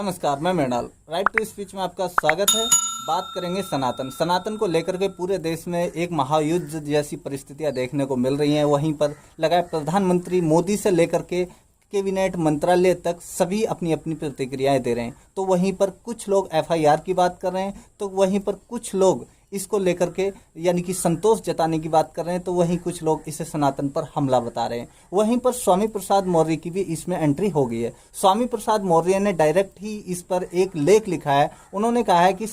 नमस्कार, मैं Mrinal. Right to speech में आपका स्वागत है। बात करेंगे सनातन को लेकर के पूरे देश में एक महायुद्ध जैसी परिस्थितियां देखने को मिल रही हैं। वहीं पर लगाए प्रधानमंत्री मोदी से लेकर के कैबिनेट मंत्रालय तक सभी अपनी अपनी प्रतिक्रियाएं दे रहे हैं। तो वहीं पर कुछ लोग एफआईआर की बात कर रहे हैं, तो वहीं पर कुछ लोग इसको लेकर के यानी कि संतोष जताने की बात कर रहे हैं, तो वहीं कुछ लोग इसे सनातन पर हमला बता रहे हैं। वहीं पर स्वामी प्रसाद मौर्य की भी इसमें एंट्री हो गई है। स्वामी प्रसाद मौर्य ने डायरेक्ट ही इस पर एक लेख लिखा है। उन्होंने कहा है कि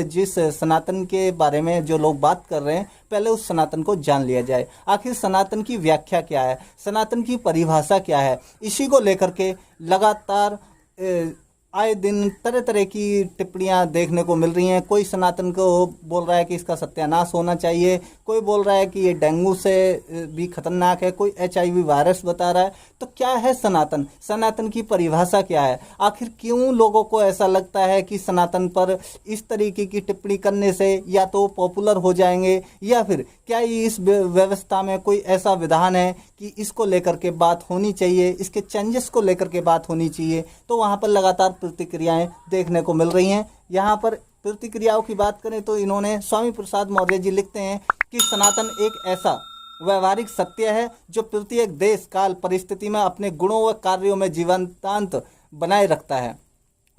जिस सनातन के बारे में जो लोग बात कर रहे हैं, पहले उस सनातन को जान लिया जाए। आखिर सनातन की व्याख्या क्या है, सनातन की परिभाषा क्या है, इसी को लेकर के लगातार आए दिन तरह तरह की टिप्पणियां देखने को मिल रही हैं। कोई सनातन को बोल रहा है कि इसका सत्यानाश होना चाहिए, कोई बोल रहा है कि ये डेंगू से भी खतरनाक है, कोई HIV वायरस बता रहा है। तो क्या है सनातन, सनातन की परिभाषा क्या है? आखिर क्यों लोगों को ऐसा लगता है कि सनातन पर इस तरीके की टिप्पणी करने से या तो पॉपुलर हो जाएंगे, या फिर क्या इस व्यवस्था में कोई ऐसा विधान है कि इसको लेकर के बात होनी चाहिए, इसके चेंजेस को लेकर के बात होनी चाहिए? तो वहाँ पर लगातार प्रतिक्रियाएं देखने को मिल रही हैं। यहाँ पर प्रतिक्रियाओं की बात करें तो इन्होंने स्वामी प्रसाद मौर्य जी लिखते हैं कि सनातन एक ऐसा व्यवहारिक सत्य है जो प्रत्येक देश काल परिस्थिति में अपने गुणों व कार्यों में जीवंतांत बनाए रखता है।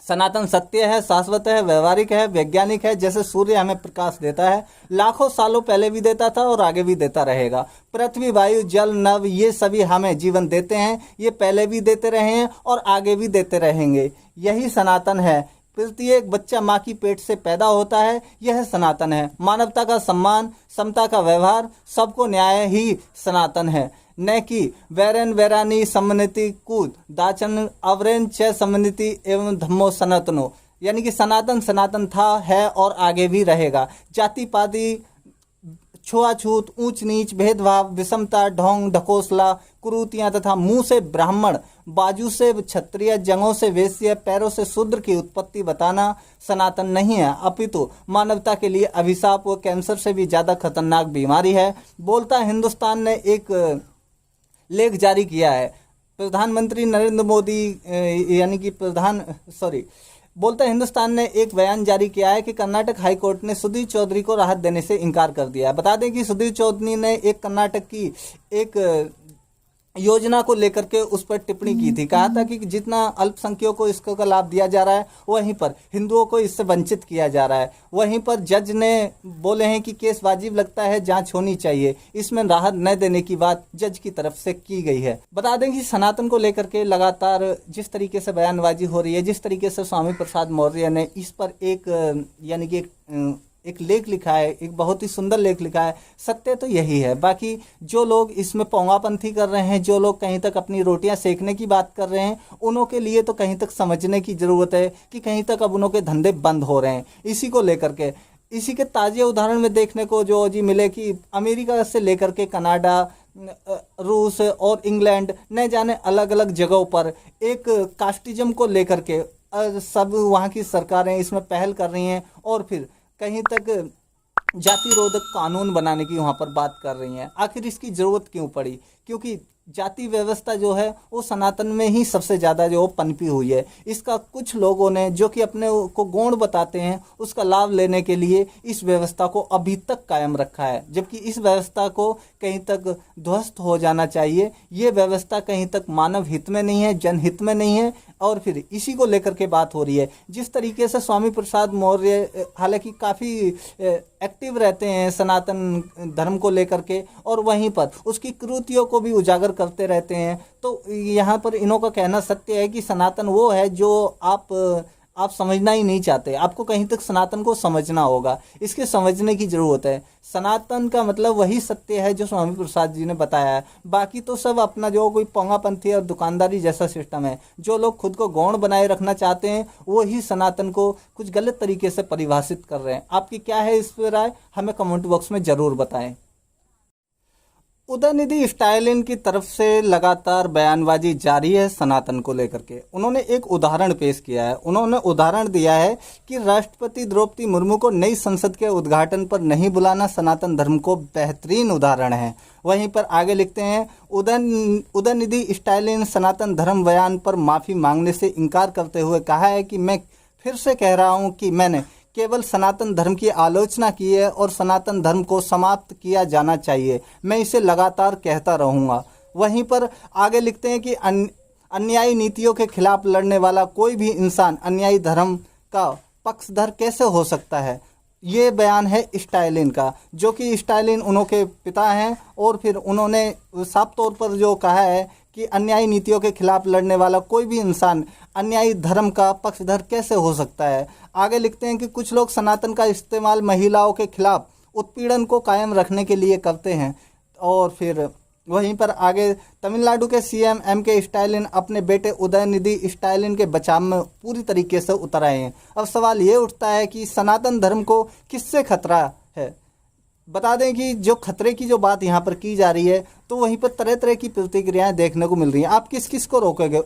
सनातन सत्य है, शाश्वत है, व्यवहारिक है, वैज्ञानिक है। जैसे सूर्य हमें प्रकाश देता है, लाखों सालों पहले भी देता था और आगे भी देता रहेगा। पृथ्वी, वायु, जल, नभ, ये सभी हमें जीवन देते हैं। ये पहले भी देते रहे हैं और आगे भी देते रहेंगे। यही सनातन है। प्रत्येक बच्चा माँ की पेट से पैदा होता है, यह सनातन है। मानवता का सम्मान, समता का व्यवहार, सबको न्याय ही सनातन है, न कि वैरन वैरानी समन्विति कूद दाचन अवरेन च समन्विति एवं धम्मो सनातनो। यानी कि सनातन सनातन था, है और आगे भी रहेगा। जाति पाति, छुआछूत, ऊंच नीच, भेदभाव, विषमता, ढोंग ढकोसला, कुरीतियां तथा मुंह से ब्राह्मण, बाजू से क्षत्रिय, जंघों से वैश्य, पैरों से शूद्र की उत्पत्ति बताना सनातन नहीं है, अपितु मानवता के लिए अभिशाप व कैंसर से भी ज्यादा खतरनाक बीमारी है। बोलता हिंदुस्तान ने एक लेख जारी किया है। प्रधानमंत्री नरेंद्र मोदी यानी कि बोलता हिंदुस्तान ने एक बयान जारी किया है कि कर्नाटक हाईकोर्ट ने सुधीर चौधरी को राहत देने से इनकार कर दिया है। बता दें कि सुधीर चौधरी ने एक कर्नाटक की एक योजना को लेकर के उस पर टिप्पणी की थी। कहा था कि जितना अल्पसंख्यकों को इसका लाभ दिया जा रहा है, वहीं पर हिंदुओं को इससे वंचित किया जा रहा है। वहीं पर जज ने बोले हैं कि केस वाजिब लगता है, जांच होनी चाहिए। इसमें राहत न देने की बात जज की तरफ से की गई है। बता दें कि सनातन को लेकर के लगातार जिस तरीके से बयानबाजी हो रही है, जिस तरीके से स्वामी प्रसाद मौर्य ने इस पर एक लेख लिखा है, एक बहुत ही सुंदर लेख लिखा है। सत्य तो यही है। बाकी जो लोग इसमें पोंगापंथी कर रहे हैं, जो लोग कहीं तक अपनी रोटियां सेकने की बात कर रहे हैं, उनों के लिए तो कहीं तक समझने की जरूरत है कि कहीं तक अब उनों के धंधे बंद हो रहे हैं। इसी को लेकर के इसी के ताजे उदाहरण में देखने को जो जी मिले कि अमेरिका से लेकर के कनाडा, रूस और इंग्लैंड, न जाने अलग अलग जगहों पर एक कास्टिज्म को लेकर के सब वहाँ की सरकारें इसमें पहल कर रही हैं और फिर कहीं तक जाति रोधक कानून बनाने की वहाँ पर बात कर रही हैं। आखिर इसकी ज़रूरत क्यों पड़ी? क्योंकि जाति व्यवस्था जो है वो सनातन में ही सबसे ज़्यादा जो पनपी हुई है। इसका कुछ लोगों ने जो कि अपने को गौण बताते हैं, उसका लाभ लेने के लिए इस व्यवस्था को अभी तक कायम रखा है, जबकि इस व्यवस्था को कहीं तक ध्वस्त हो जाना चाहिए। ये व्यवस्था कहीं तक मानव हित में नहीं है, जनहित में नहीं है। और फिर इसी को लेकर के बात हो रही है। जिस तरीके से स्वामी प्रसाद मौर्य हालांकि काफ़ी एक्टिव रहते हैं सनातन धर्म को लेकर के, और वहीं पर उसकी कृतियों को भी उजागर करते रहते हैं, तो यहाँ पर इन्हों का कहना सत्य है कि सनातन वो है जो आप समझना ही नहीं चाहते। आपको कहीं तक सनातन को समझना होगा, इसके समझने की ज़रूरत है। सनातन का मतलब वही सत्य है जो स्वामी प्रसाद जी ने बताया है। बाकी तो सब अपना जो कोई पोंगापंथी और दुकानदारी जैसा सिस्टम है। जो लोग खुद को गौण बनाए रखना चाहते हैं, वो ही सनातन को कुछ गलत तरीके से परिभाषित कर रहे हैं। आपकी क्या है इस पर राय, हमें कमेंट बॉक्स में ज़रूर बताएं। उदयनिधि स्टालिन की तरफ से लगातार बयानबाजी जारी है सनातन को लेकर के। उन्होंने एक उदाहरण पेश किया है। उन्होंने उदाहरण दिया है कि राष्ट्रपति द्रौपदी मुर्मू को नई संसद के उद्घाटन पर नहीं बुलाना सनातन धर्म को बेहतरीन उदाहरण है। वहीं पर आगे लिखते हैं, उदयनिधि स्टालिन सनातन धर्म बयान पर माफ़ी मांगने से इनकार करते हुए कहा है कि मैं फिर से कह रहा हूं कि मैंने केवल सनातन धर्म की आलोचना की है और सनातन धर्म को समाप्त किया जाना चाहिए। मैं इसे लगातार कहता रहूँगा। वहीं पर आगे लिखते हैं कि अन्यायी नीतियों के खिलाफ लड़ने वाला कोई भी इंसान अन्यायी धर्म का पक्षधर कैसे हो सकता है। ये बयान है स्टालिन का, जो कि स्टालिन उनके पिता हैं और फिर उन्होंने साफ तौर पर जो कहा है कि अन्यायी नीतियों के खिलाफ लड़ने वाला कोई भी इंसान अन्यायी धर्म का पक्षधर कैसे हो सकता है। आगे लिखते हैं कि कुछ लोग सनातन का इस्तेमाल महिलाओं के खिलाफ उत्पीड़न को कायम रखने के लिए करते हैं। और फिर वहीं पर आगे तमिलनाडु के सीएम एम.के. स्टालिन अपने बेटे उदयनिधि स्टालिन के बचाव में पूरी तरीके से उतर आए हैं। अब सवाल ये उठता है कि सनातन धर्म को किससे खतरा है। बता दें कि जो खतरे की जो बात यहाँ पर की जा रही है, तो वहीं पर तरह तरह की प्रतिक्रियाएं देखने को मिल रही हैं। आप किस किस को रोकोगे,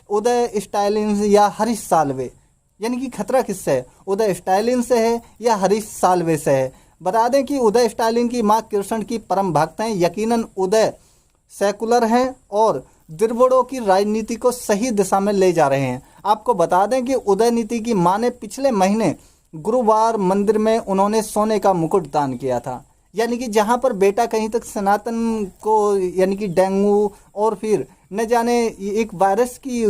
उदय स्टालिन या हरीश साल्वे? यानी कि खतरा किससे है, उदय स्टालिन से है या हरीश साल्वे से है? बता दें कि उदय स्टालिन की मां कृष्ण की परम भक्त हैं। यकीनन उदय सेकुलर हैं और द्रविड़ों की राजनीति को सही दिशा में ले जा रहे हैं। आपको बता दें कि उदयनिधि की मां ने पिछले महीने गुरुवार मंदिर में उन्होंने सोने का मुकुट दान किया था। यानी कि जहां पर बेटा कहीं तक सनातन को यानी कि डेंगू और फिर न जाने एक वायरस की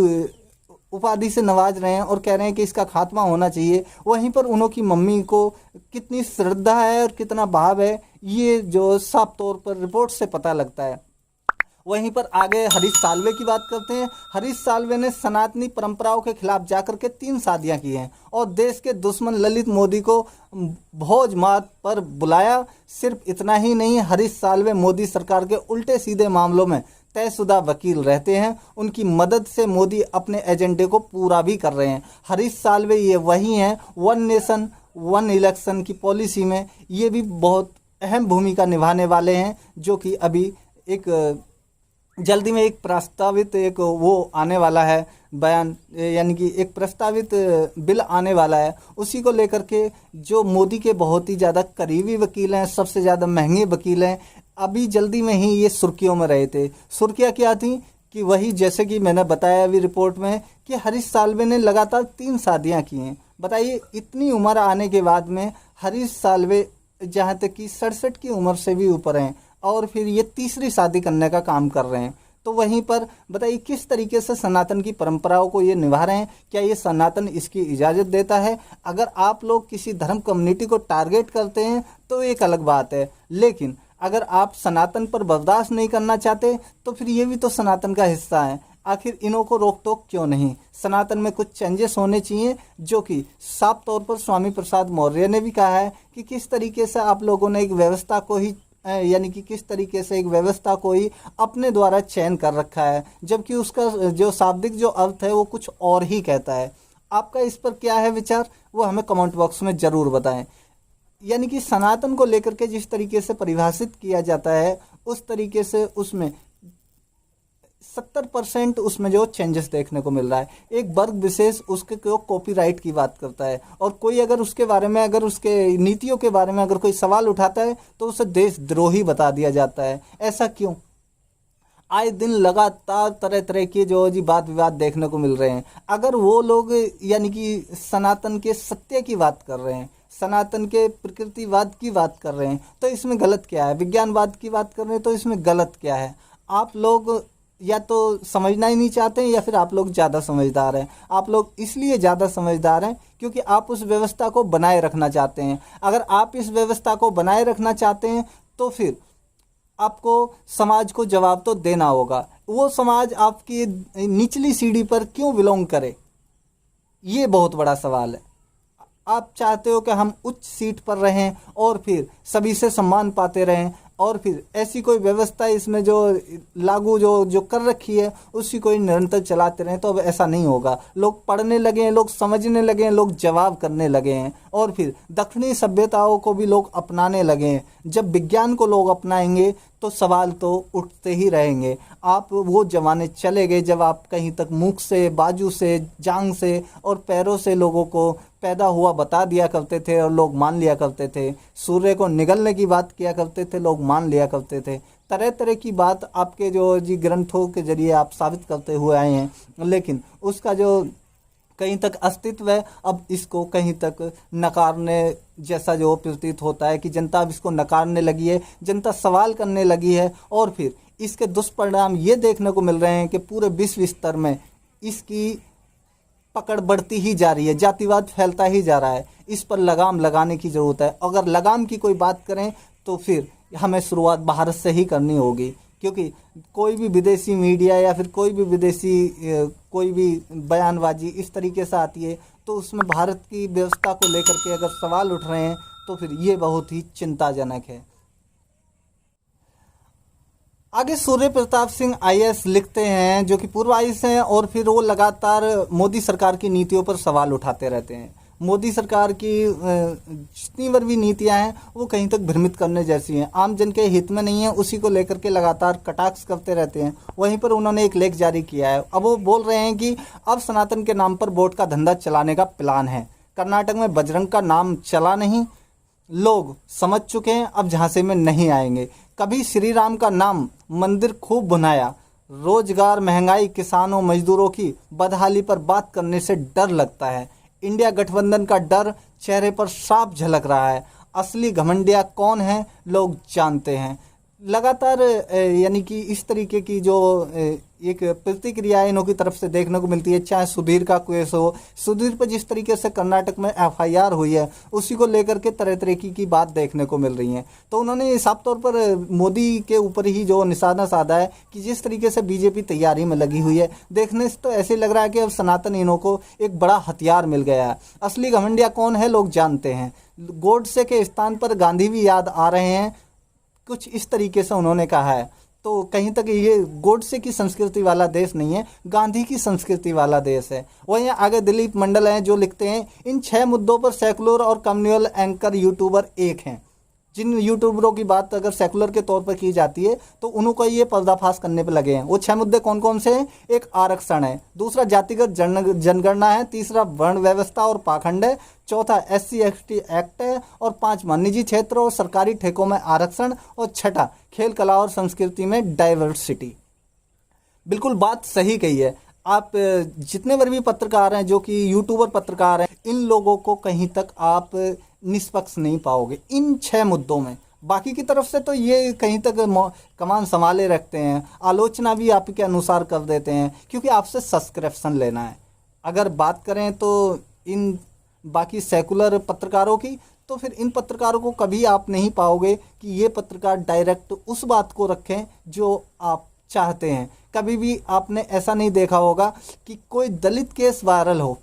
उपाधि से नवाज रहे हैं और कह रहे हैं कि इसका खात्मा होना चाहिए, वहीं पर उनकी मम्मी को कितनी श्रद्धा है और कितना भाव है, ये जो साफ तौर पर रिपोर्ट से पता लगता है। वहीं पर आगे हरीश साल्वे की बात करते हैं। हरीश साल्वे ने सनातनी परंपराओं के खिलाफ जाकर के 3 शादियां की हैं और देश के दुश्मन ललित मोदी को भोज मात पर बुलाया। सिर्फ इतना ही नहीं, हरीश साल्वे मोदी सरकार के उल्टे सीधे मामलों में तयशुदा वकील रहते हैं। उनकी मदद से मोदी अपने एजेंडे को पूरा भी कर रहे हैं। हरीश साल्वे ये वही हैं, वन नेशन वन इलेक्शन की पॉलिसी में ये भी बहुत अहम भूमिका निभाने वाले हैं, जो कि अभी एक जल्दी में एक प्रस्तावित एक वो आने वाला है बयान, यानी कि एक प्रस्तावित बिल आने वाला है। उसी को लेकर के जो मोदी के बहुत ही ज़्यादा करीबी वकील हैं, सबसे ज़्यादा महंगे वकील हैं, अभी जल्दी में ही ये सुर्खियों में रहे थे। सुर्खियाँ क्या थी कि वही जैसे कि मैंने बताया अभी रिपोर्ट में कि हरीश साल्वे ने लगातार 3 शादियाँ की हैं। बताइए, इतनी उम्र आने के बाद में हरीश साल्वे जहाँ तक कि 67 की उम्र से भी ऊपर हैं और फिर ये तीसरी शादी करने का काम कर रहे हैं। तो वहीं पर बताइए किस तरीके से सनातन की परंपराओं को ये निभा रहे हैं। क्या ये सनातन इसकी इजाज़त देता है? अगर आप लोग किसी धर्म कम्युनिटी को टारगेट करते हैं तो एक अलग बात है, लेकिन अगर आप सनातन पर बर्दाश्त नहीं करना चाहते तो फिर ये भी तो सनातन का हिस्सा है। आखिर इन्हों को रोक टोक क्यों नहीं? सनातन में कुछ चेंजेस होने चाहिए, जो कि साफ तौर पर स्वामी प्रसाद मौर्य ने भी कहा है कि किस तरीके से आप लोगों ने एक व्यवस्था को ही यानी कि किस तरीके से एक व्यवस्था को ही अपने द्वारा चयन कर रखा है, जबकि उसका जो शाब्दिक जो अर्थ है वो कुछ और ही कहता है। आपका इस पर क्या है विचार, वो हमें कमेंट बॉक्स में ज़रूर बताएं। यानी कि सनातन को लेकर के जिस तरीके से परिभाषित किया जाता है, उस तरीके से उसमें 70% उसमें जो चेंजेस देखने को मिल रहा है। एक वर्ग विशेष उसके कॉपीराइट की बात करता है और कोई अगर उसके बारे में, अगर उसके नीतियों के बारे में अगर कोई सवाल उठाता है तो उसे देशद्रोही बता दिया जाता है। ऐसा क्यों? आए दिन लगातार तरह तरह के जो जी बात विवाद देखने को मिल रहे हैं। अगर वो लोग यानी कि सनातन के सत्य की बात कर रहे हैं, सनातन के प्रकृतिवाद की बात कर रहे हैं, तो इसमें गलत क्या है? विज्ञानवाद की बात कर रहे हैं तो इसमें गलत क्या है? आप लोग या तो समझना ही नहीं चाहते हैं या फिर आप लोग ज़्यादा समझदार हैं। आप लोग इसलिए ज़्यादा समझदार हैं क्योंकि आप उस व्यवस्था को बनाए रखना चाहते हैं। अगर आप इस व्यवस्था को बनाए रखना चाहते हैं तो फिर आपको समाज को जवाब तो देना होगा। वो समाज आपकी निचली सीढ़ी पर क्यों बिलोंग करे, ये बहुत बड़ा सवाल है। आप चाहते हो कि हम उच्च सीट पर रहें और फिर सभी से सम्मान पाते रहें। और फिर ऐसी कोई व्यवस्था इसमें जो लागू जो जो कर रखी है उसी को ही निरंतर चलाते रहें, तो अब ऐसा नहीं होगा। लोग पढ़ने लगे हैं, लोग समझने लगे हैं, लोग जवाब करने लगे हैं, और फिर दक्षिणी सभ्यताओं को भी लोग अपनाने लगे हैं। जब विज्ञान को लोग अपनाएंगे तो सवाल तो उठते ही रहेंगे। आप वो जमाने चले गए जब आप कहीं तक मुख से, बाजू से, जांग से और पैरों से लोगों को पैदा हुआ बता दिया करते थे और लोग मान लिया करते थे। सूर्य को निगलने की बात किया करते थे, लोग मान लिया करते थे। तरह तरह की बात आपके जो जी ग्रंथों के जरिए आप साबित करते हुए आए हैं, लेकिन उसका जो कहीं तक अस्तित्व है, अब इसको कहीं तक नकारने जैसा जो प्रतीत होता है कि जनता अब इसको नकारने लगी है, जनता सवाल करने लगी है, और फिर इसके दुष्परिणाम ये देखने को मिल रहे हैं कि पूरे विश्व स्तर में इसकी पकड़ बढ़ती ही जा रही है, जातिवाद फैलता ही जा रहा है। इस पर लगाम लगाने की ज़रूरत है। अगर लगाम की कोई बात करें तो फिर हमें शुरुआत भारत से ही करनी होगी, क्योंकि कोई भी विदेशी मीडिया या फिर कोई भी विदेशी कोई भी बयानबाजी इस तरीके से आती है तो उसमें भारत की व्यवस्था को लेकर के अगर सवाल उठ रहे हैं तो फिर ये बहुत ही चिंताजनक है। आगे सूर्य प्रताप सिंह IAS लिखते हैं, जो कि पूर्व IAS हैं, और फिर वो लगातार मोदी सरकार की नीतियों पर सवाल उठाते रहते हैं। मोदी सरकार की जितनी बार भी नीतियां हैं वो कहीं तक भ्रमित करने जैसी हैं, आम जन के हित में नहीं है, उसी को लेकर के लगातार कटाक्ष करते रहते हैं। वहीं पर उन्होंने एक लेख जारी किया है। अब वो बोल रहे हैं कि अब सनातन के नाम पर वोट का धंधा चलाने का प्लान है। कर्नाटक में बजरंग का नाम चला नहीं, लोग समझ चुके हैं, अब झांसे में नहीं आएंगे। कभी श्री राम का नाम मंदिर खूब बनाया, रोजगार, महंगाई, किसानों, मजदूरों की बदहाली पर बात करने से डर लगता है। इंडिया गठबंधन का डर चेहरे पर साफ झलक रहा है। असली घमंडिया कौन है लोग जानते हैं। लगातार यानी कि इस तरीके की जो एक प्रतिक्रिया इनों की तरफ से देखने को मिलती है। चाहे सुधीर का केस हो, सुधीर पर जिस तरीके से कर्नाटक में FIR हुई है उसी को लेकर के तरह तरह की बात देखने को मिल रही है। तो उन्होंने साफ तौर पर मोदी के ऊपर ही जो निशाना साधा है कि जिस तरीके से बीजेपी तैयारी में लगी हुई है, देखने से तो ऐसे लग रहा है कि अब सनातन इनों को एक बड़ा हथियार मिल गया है। असली घमंडिया कौन है लोग जानते हैं। गोडसे के स्थान पर गांधी भी याद आ रहे हैं, कुछ इस तरीके से उन्होंने कहा है। तो कहीं तक ये गोडसे की संस्कृति वाला देश नहीं है, गांधी की संस्कृति वाला देश है। वहीं आगे दिलीप मंडल हैं जो लिखते हैं, इन 6 मुद्दों पर सेकुलर और कम्युनल एंकर यूट्यूबर एक हैं। जिन यूट्यूबरों की बात अगर सेकुलर के तौर पर की जाती है तो उनको ये पर्दाफाश करने पर लगे हैं। वो 6 मुद्दे कौन कौन से हैं? एक आरक्षण है, दूसरा जातिगत जनगणना है, तीसरा वर्ण व्यवस्था और पाखंड है, चौथा SC/ST एक्ट है, और 5वां निजी क्षेत्र और सरकारी ठेकों में आरक्षण, और छठा खेल कला और संस्कृति में डाइवर्सिटी। बिल्कुल बात सही कही है। आप जितने बार भी पत्रकार हैं, जो कि यूट्यूबर पत्रकार हैं, इन लोगों को कहीं तक आप निष्पक्ष नहीं पाओगे इन 6 मुद्दों में। बाकी की तरफ से तो ये कहीं तक कमान संभाले रखते हैं, आलोचना भी आपके अनुसार कर देते हैं, क्योंकि आपसे सब्सक्रिप्शन लेना है। अगर बात करें तो इन बाकी सेकुलर पत्रकारों की, तो फिर इन पत्रकारों को कभी आप नहीं पाओगे कि ये पत्रकार डायरेक्ट उस बात को रखें जो आप चाहते हैं। कभी भी आपने ऐसा नहीं देखा होगा कि कोई दलित केस वायरल हो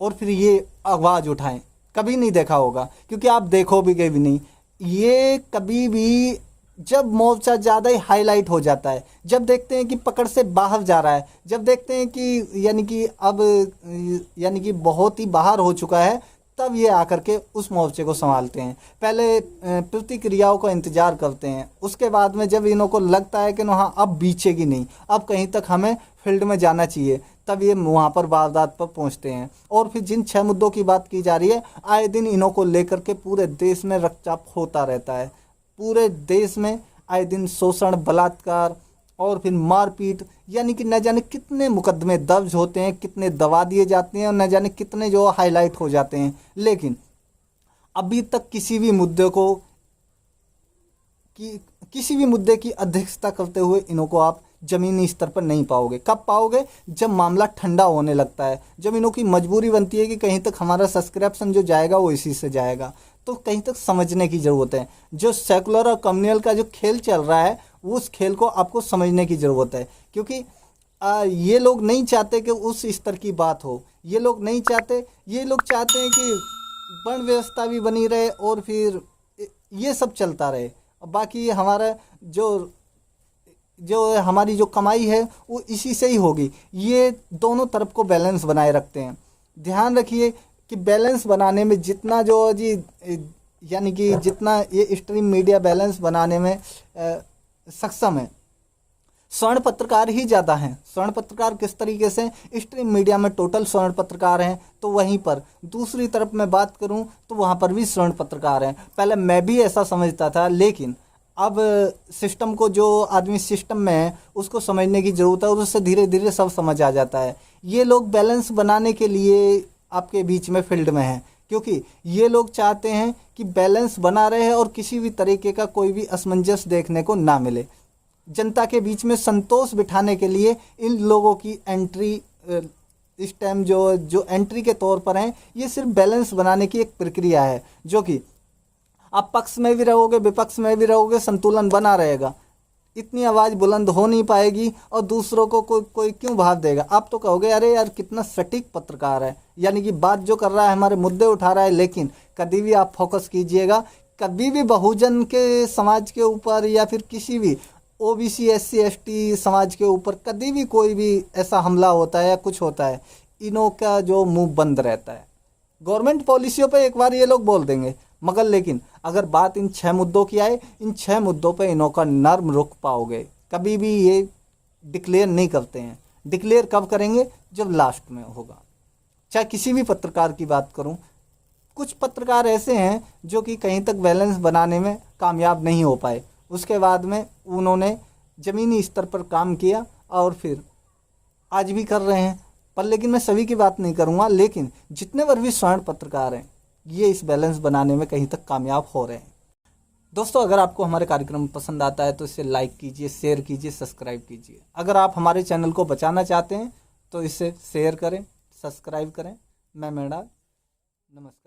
और फिर ये आवाज़ उठाएं, कभी नहीं देखा होगा, क्योंकि आप देखोगे भी नहीं। ये कभी भी जब मोर्चा ज़्यादा ही हाईलाइट हो जाता है, जब देखते हैं कि पकड़ से बाहर जा रहा है, जब देखते हैं कि यानी कि बहुत ही बाहर हो चुका है, तब ये आकर के उस मोर्चे को संभालते हैं। पहले प्रतिक्रियाओं का इंतजार करते हैं, उसके बाद में जब इन्हों को लगता है कि हाँ अब बीचेगी नहीं, अब कहीं तक हमें फील्ड में जाना चाहिए, तब ये वहाँ पर वारदात पर पहुँचते हैं। और फिर जिन 6 मुद्दों की बात की जा रही है, आए दिन इन्हों को लेकर के पूरे देश में रक्तचाप होता रहता है। पूरे देश में आए दिन शोषण, बलात्कार और फिर मारपीट, यानी कि न जाने कितने मुकदमे दर्ज होते हैं, कितने दबा दिए जाते हैं और न जाने कितने जो हाईलाइट हो जाते हैं। लेकिन अभी तक किसी भी मुद्दे की अध्यक्षता करते हुए इन्हों को आप जमीनी स्तर पर नहीं पाओगे। कब पाओगे? जब मामला ठंडा होने लगता है, जब इन्हों की मजबूरी बनती है कि कहीं तक हमारा सब्सक्रिप्शन जो जाएगा वो इसी से जाएगा। तो कहीं तक समझने की ज़रूरत है। जो सेकुलर और कम्युनल का जो खेल चल रहा है, उस खेल को आपको समझने की ज़रूरत है, क्योंकि ये लोग नहीं चाहते कि उस स्तर की बात हो। ये लोग नहीं चाहते, ये लोग चाहते हैं कि वर्ण व्यवस्था भी बनी रहे और फिर ये सब चलता रहे। बाकी हमारा जो हमारी जो कमाई है वो इसी से ही होगी। ये दोनों तरफ को बैलेंस बनाए रखते हैं। ध्यान रखिए कि बैलेंस बनाने में जितना जो जी यानी कि जितना ये स्ट्रीम मीडिया बैलेंस बनाने में सक्षम है, स्वर्ण पत्रकार ही ज़्यादा हैं। स्वर्ण पत्रकार किस तरीके से, स्ट्रीम मीडिया में टोटल स्वर्ण पत्रकार हैं, तो वहीं पर दूसरी तरफ मैं बात करूं तो वहां पर भी स्वर्ण पत्रकार हैं। पहले मैं भी ऐसा समझता था, लेकिन अब सिस्टम को, जो आदमी सिस्टम में है उसको समझने की ज़रूरत है और उससे धीरे धीरे सब समझ आ जाता है। ये लोग बैलेंस बनाने के लिए आपके बीच में फील्ड में हैं, क्योंकि ये लोग चाहते हैं कि बैलेंस बना रहे और किसी भी तरीके का कोई भी असमंजस देखने को ना मिले। जनता के बीच में संतोष बिठाने के लिए इन लोगों की एंट्री इस टाइम जो एंट्री के तौर पर हैं, ये सिर्फ बैलेंस बनाने की एक प्रक्रिया है, जो कि आप पक्ष में भी रहोगे विपक्ष में भी रहोगे, संतुलन बना रहेगा। इतनी आवाज़ बुलंद हो नहीं पाएगी और दूसरों को कोई क्यों भाव देगा। आप तो कहोगे अरे यार कितना सटीक पत्रकार है, यानी कि बात जो कर रहा है हमारे मुद्दे उठा रहा है। लेकिन कभी भी आप फोकस कीजिएगा, कभी भी बहुजन के समाज के ऊपर या फिर किसी भी ओबीसी SC ST समाज के ऊपर कभी भी कोई भी ऐसा हमला होता है या कुछ होता है, इनों का जो मुंह बंद रहता है। गवर्नमेंट पॉलिसियों पे एक बार ये लोग बोल देंगे, मगर लेकिन अगर बात इन 6 मुद्दों की आए, इन 6 मुद्दों पे इनों का नर्म रुख पाओगे। कभी भी ये डिक्लेयर नहीं करते हैं। डिक्लेयर कब करेंगे, जब लास्ट में होगा। चाहे किसी भी पत्रकार की बात करूं, कुछ पत्रकार ऐसे हैं जो कि कहीं तक बैलेंस बनाने में कामयाब नहीं हो पाए। उसके बाद में उन्होंने ज़मीनी स्तर पर काम किया और फिर आज भी कर रहे हैं। पर लेकिन मैं सभी की बात नहीं करूँगा, लेकिन जितने पर भी स्वर्ण पत्रकार हैं ये इस बैलेंस बनाने में कहीं तक कामयाब हो रहे हैं। दोस्तों, अगर आपको हमारे कार्यक्रम पसंद आता है तो इसे लाइक कीजिए, शेयर कीजिए, सब्सक्राइब कीजिए। अगर आप हमारे चैनल को बचाना चाहते हैं तो इसे शेयर करें, सब्सक्राइब करें। मैं मृणाल, नमस्कार।